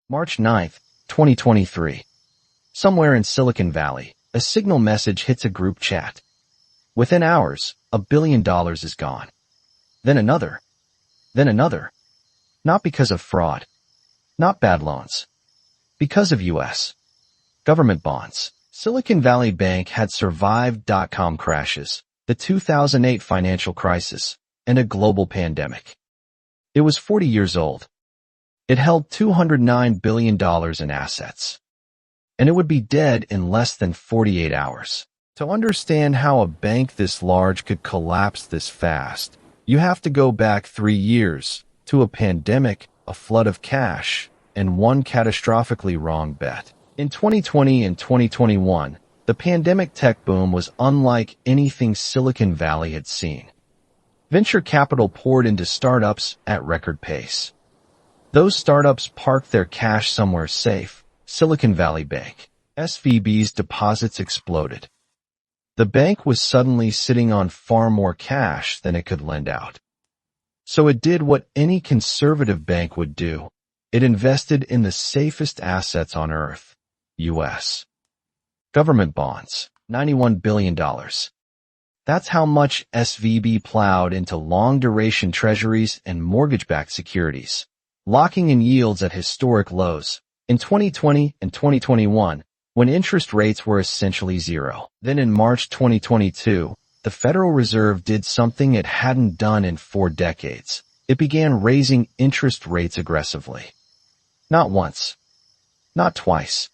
March 9th, 2023. Somewhere in Silicon Valley, a signal message hits a group chat. Within hours, $1 billion is gone. Then another. Then another. Not because of fraud. Not bad loans. Because of U.S. government bonds. Silicon Valley Bank had survived dot-com crashes, the 2008 financial crisis, and a global pandemic. It was 40 years old. It held $209 billion in assets. And it would be dead in less than 48 hours. To understand how a bank this large could collapse this fast, you have to go back 3 years to a pandemic, a flood of cash, and one catastrophically wrong bet. In 2020 and 2021, the pandemic tech boom was unlike anything Silicon Valley had seen. Venture capital poured into startups at record pace. Those startups parked their cash somewhere safe. Silicon Valley Bank, SVB's deposits exploded. The bank was suddenly sitting on far more cash than it could lend out. So it did what any conservative bank would do. It invested in the safest assets on earth, U.S. government bonds, $91 billion. That's how much SVB plowed into long-duration treasuries and mortgage-backed securities, locking in yields at historic lows in 2020 and 2021, when interest rates were essentially zero. Then in March 2022, the Federal Reserve did something it hadn't done in 4 decades. It began raising interest rates aggressively. Not once. Not twice.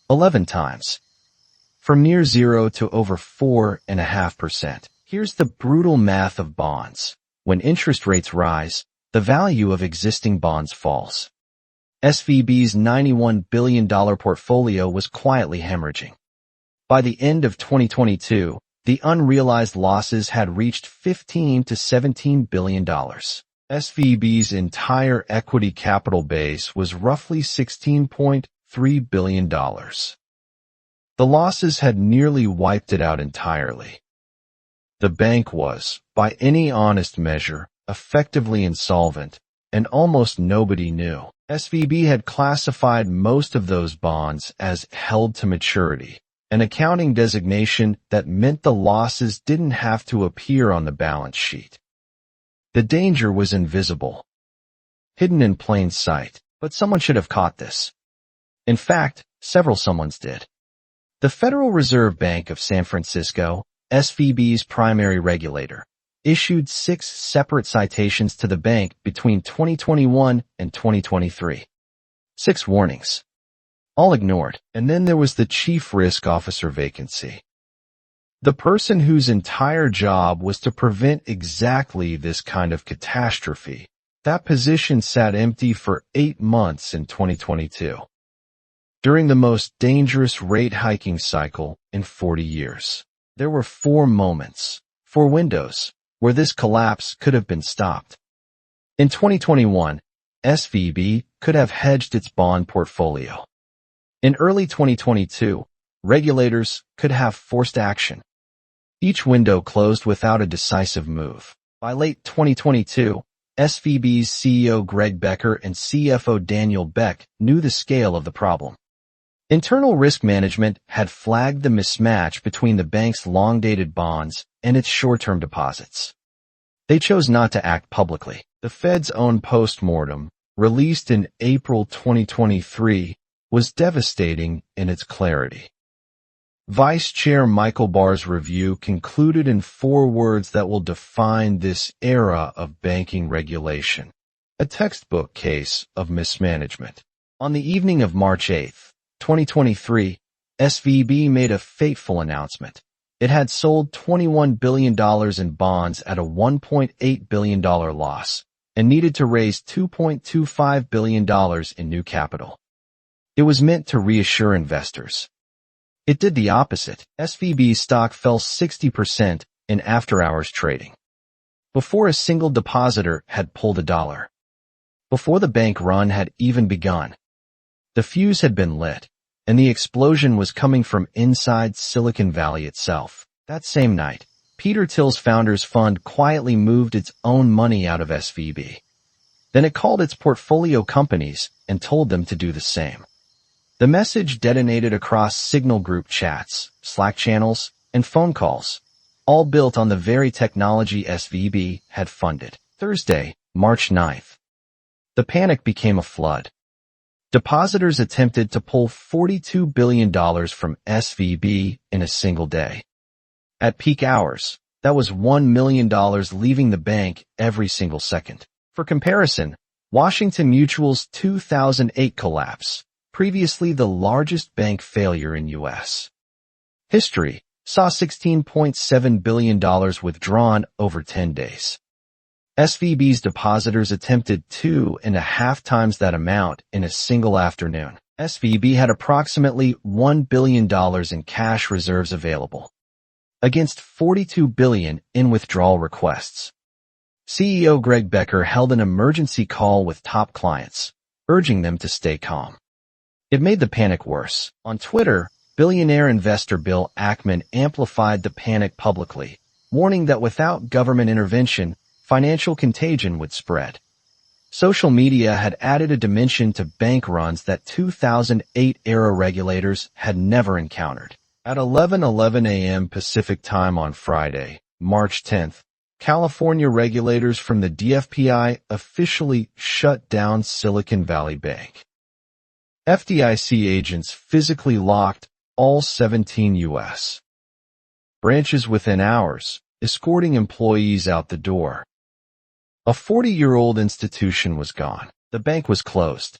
11 times. From near zero to over 4.5%. Here's the brutal math of bonds. When interest rates rise, the value of existing bonds falls. SVB's $91 billion portfolio was quietly hemorrhaging. By the end of 2022, the unrealized losses had reached $15 to $17 billion. SVB's entire equity capital base was roughly $16.3 billion. The losses had nearly wiped it out entirely. The bank was, by any honest measure, effectively insolvent, and almost nobody knew. SVB had classified most of those bonds as held to maturity, an accounting designation that meant the losses didn't have to appear on the balance sheet. The danger was invisible, hidden in plain sight, but someone should have caught this. In fact, several someones did. The Federal Reserve Bank of San Francisco, SVB's primary regulator, issued 6 separate citations to the bank between 2021 and 2023. 6 warnings. All ignored. And then there was the chief risk officer vacancy. The person whose entire job was to prevent exactly this kind of catastrophe. That position sat empty for 8 months in 2022. During the most dangerous rate hiking cycle in 40 years. There were 4 moments, 4 windows, where this collapse could have been stopped. In 2021, SVB could have hedged its bond portfolio. In early 2022, regulators could have forced action. Each window closed without a decisive move. By late 2022, SVB's CEO Greg Becker and CFO Daniel Beck knew the scale of the problem. Internal risk management had flagged the mismatch between the bank's long-dated bonds and its short-term deposits. They chose not to act publicly. The Fed's own postmortem, released in April 2023, was devastating in its clarity. Vice Chair Michael Barr's review concluded in 4 words that will define this era of banking regulation. A textbook case of mismanagement. On the evening of March 8, 2023, SVB made a fateful announcement. It had sold $21 billion in bonds at a $1.8 billion loss and needed to raise $2.25 billion in new capital. It was meant to reassure investors. It did the opposite. SVB's stock fell 60% in after-hours trading. Before a single depositor had pulled $1. Before the bank run had even begun. The fuse had been lit, and the explosion was coming from inside Silicon Valley itself. That same night, Peter Thiel's Founders Fund quietly moved its own money out of SVB. Then it called its portfolio companies and told them to do the same. The message detonated across Signal group chats, Slack channels, and phone calls, all built on the very technology SVB had funded. Thursday, March 9th. The panic became a flood. Depositors attempted to pull $42 billion from SVB in a single day. At peak hours, that was $1 million leaving the bank every single second. For comparison, Washington Mutual's 2008 collapse, previously the largest bank failure in U.S. history, saw $16.7 billion withdrawn over 10 days. SVB's depositors attempted 2.5 times that amount in a single afternoon. SVB had approximately $1 billion in cash reserves available, against $42 billion in withdrawal requests. CEO Greg Becker held an emergency call with top clients, urging them to stay calm. It made the panic worse. On Twitter, billionaire investor Bill Ackman amplified the panic publicly, warning that without government intervention, financial contagion would spread. Social media had added a dimension to bank runs that 2008-era regulators had never encountered. At 11:11 a.m. Pacific Time on Friday, March 10th, California regulators from the DFPI officially shut down Silicon Valley Bank. FDIC agents physically locked all 17 U.S. branches within hours, escorting employees out the door. A 40-year-old institution was gone. The bank was closed.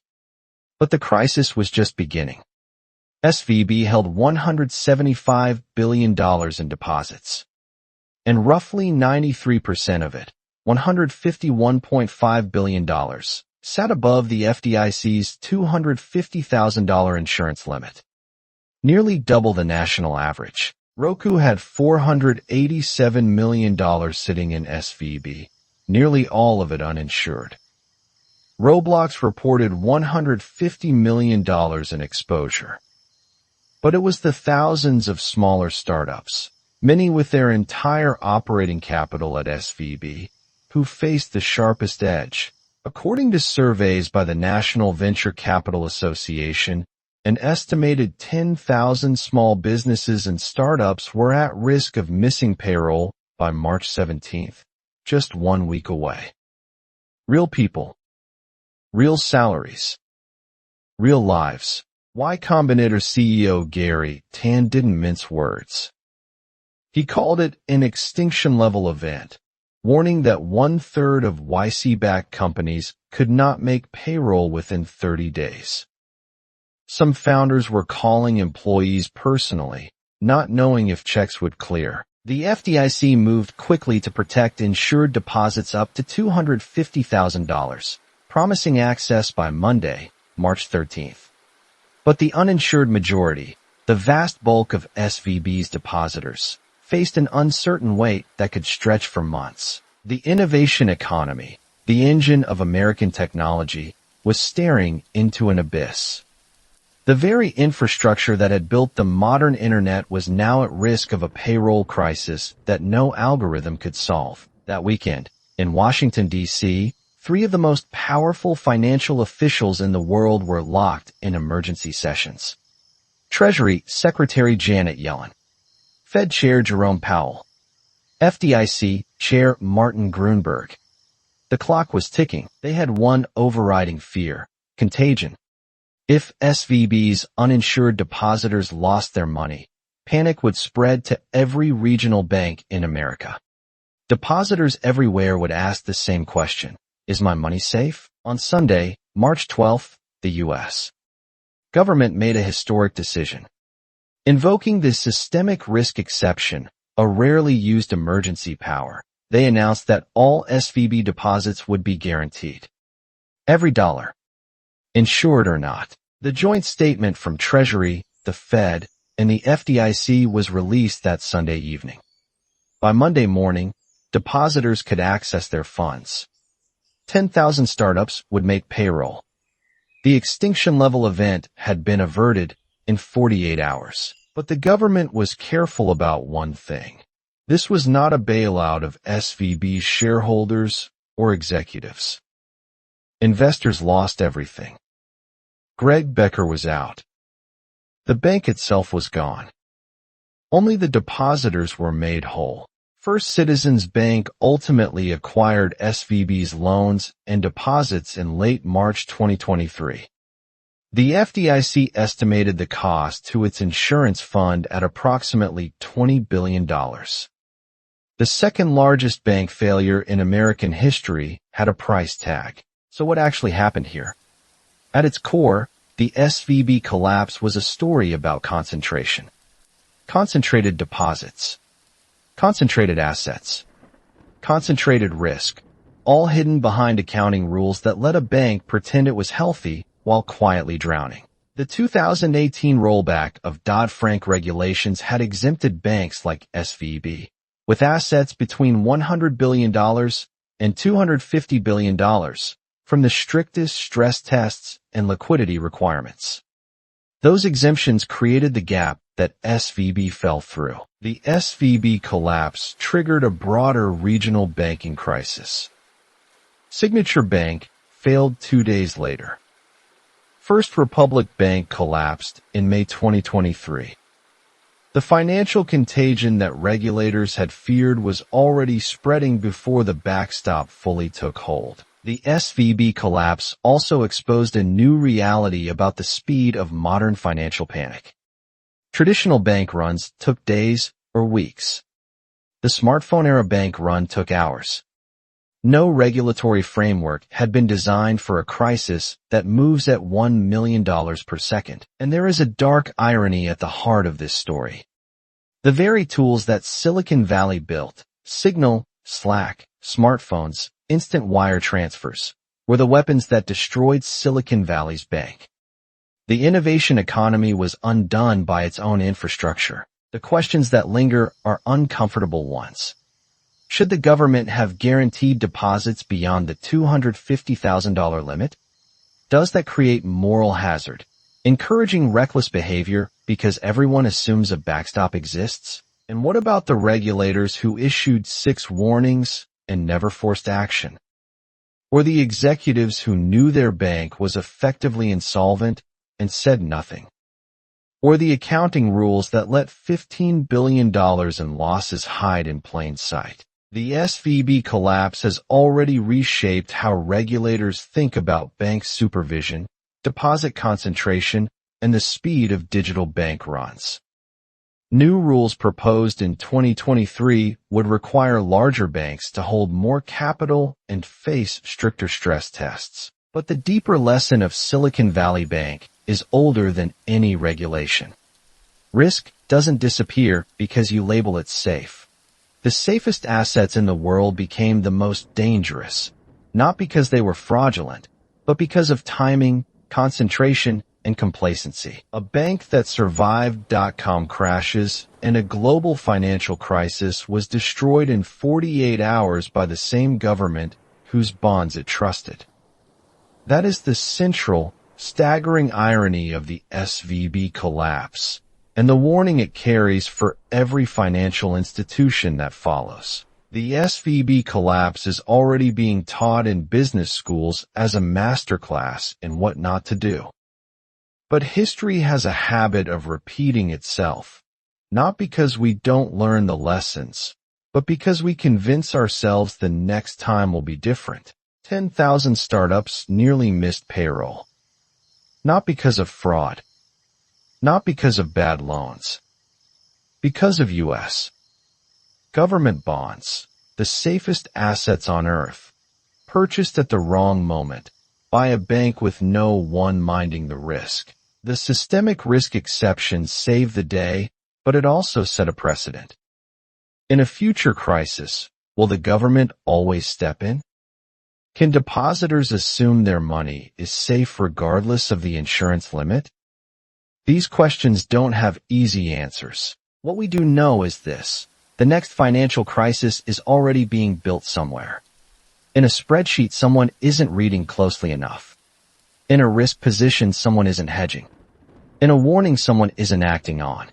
But the crisis was just beginning. SVB held $175 billion in deposits. And roughly 93% of it, $151.5 billion, sat above the FDIC's $250,000 insurance limit. Nearly double the national average. Roku had $487 million sitting in SVB, nearly all of it uninsured. Roblox reported $150 million in exposure. But it was the thousands of smaller startups, many with their entire operating capital at SVB, who faced the sharpest edge. According to surveys by the National Venture Capital Association, an estimated 10,000 small businesses and startups were at risk of missing payroll by March 17th, just 1 week away. Real people. Real salaries. Real lives. Y Combinator CEO Gary Tan didn't mince words. He called it an extinction-level event, warning that 1/3 of YC-backed companies could not make payroll within 30 days. Some founders were calling employees personally, not knowing if checks would clear. The FDIC moved quickly to protect insured deposits up to $250,000, promising access by Monday, March 13th. But the uninsured majority, the vast bulk of SVB's depositors, faced an uncertain wait that could stretch for months. The innovation economy, the engine of American technology, was staring into an abyss. The very infrastructure that had built the modern internet was now at risk of a payroll crisis that no algorithm could solve. That weekend, in Washington, D.C., 3 of the most powerful financial officials in the world were locked in emergency sessions. Treasury Secretary Janet Yellen, Fed Chair Jerome Powell, FDIC Chair Martin Gruenberg. The clock was ticking. They had one overriding fear: contagion. If SVB's uninsured depositors lost their money, panic would spread to every regional bank in America. Depositors everywhere would ask the same question: is my money safe? On Sunday, March 12th, the U.S. government made a historic decision. Invoking the systemic risk exception, a rarely used emergency power, they announced that all SVB deposits would be guaranteed. Every dollar. Insured or not. The joint statement from Treasury, the Fed, and the FDIC was released that Sunday evening. By Monday morning, depositors could access their funds. 10,000 startups would make payroll. The extinction-level event had been averted in 48 hours. But the government was careful about one thing. This was not a bailout of SVB shareholders or executives. Investors lost everything. Greg Becker was out. The bank itself was gone. Only the depositors were made whole. First Citizens Bank ultimately acquired SVB's loans and deposits in late March 2023. The FDIC estimated the cost to its insurance fund at approximately $20 billion. The second largest bank failure in American history had a price tag. So what actually happened here? At its core, the SVB collapse was a story about concentration. Concentrated deposits. Concentrated assets. Concentrated risk. All hidden behind accounting rules that let a bank pretend it was healthy while quietly drowning. The 2018 rollback of Dodd-Frank regulations had exempted banks like SVB, with assets between $100 billion and $250 billion, from the strictest stress tests and liquidity requirements. Those exemptions created the gap that SVB fell through. The SVB collapse triggered a broader regional banking crisis. Signature Bank failed 2 days later. First Republic Bank collapsed in May 2023. The financial contagion that regulators had feared was already spreading before the backstop fully took hold. The SVB collapse also exposed a new reality about the speed of modern financial panic. Traditional bank runs took days or weeks. The smartphone-era bank run took hours. No regulatory framework had been designed for a crisis that moves at $1 million per second. And there is a dark irony at the heart of this story. The very tools that Silicon Valley built, Signal, Slack, smartphones, instant wire transfers, were the weapons that destroyed Silicon Valley's bank. The innovation economy was undone by its own infrastructure. The questions that linger are uncomfortable ones. Should the government have guaranteed deposits beyond the $250,000 limit? Does that create moral hazard, encouraging reckless behavior because everyone assumes a backstop exists? And what about the regulators who issued 6 warnings and never forced action? Or the executives who knew their bank was effectively insolvent and said nothing? Or the accounting rules that let $15 billion in losses hide in plain sight? The SVB collapse has already reshaped how regulators think about bank supervision, deposit concentration, and the speed of digital bank runs. New rules proposed in 2023 would require larger banks to hold more capital and face stricter stress tests. But the deeper lesson of Silicon Valley Bank is older than any regulation. Risk doesn't disappear because you label it safe. The safest assets in the world became the most dangerous, not because they were fraudulent, but because of timing, concentration, and complacency. A bank that survived dot-com crashes and a global financial crisis was destroyed in 48 hours by the same government whose bonds it trusted. That is the central, staggering irony of the SVB collapse, and the warning it carries for every financial institution that follows. The SVB collapse is already being taught in business schools as a masterclass in what not to do. But history has a habit of repeating itself, not because we don't learn the lessons, but because we convince ourselves the next time will be different. 10,000 startups nearly missed payroll. Not because of fraud. Not because of bad loans. Because of U.S. government bonds, the safest assets on earth, purchased at the wrong moment by a bank with no one minding the risk. The systemic risk exception saved the day, but it also set a precedent. In a future crisis, will the government always step in? Can depositors assume their money is safe regardless of the insurance limit? These questions don't have easy answers. What we do know is this: the next financial crisis is already being built somewhere. In a spreadsheet, someone isn't reading closely enough. In a risk position, someone isn't hedging. In a warning, someone isn't acting on.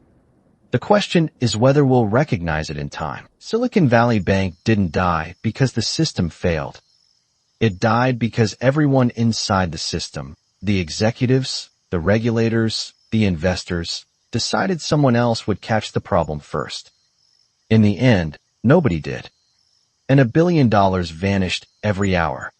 The question is whether we'll recognize it in time. Silicon Valley Bank didn't die because the system failed. It died because everyone inside the system, the executives, the regulators, the investors, decided someone else would catch the problem first. In the end, nobody did. And $1 billion vanished every hour.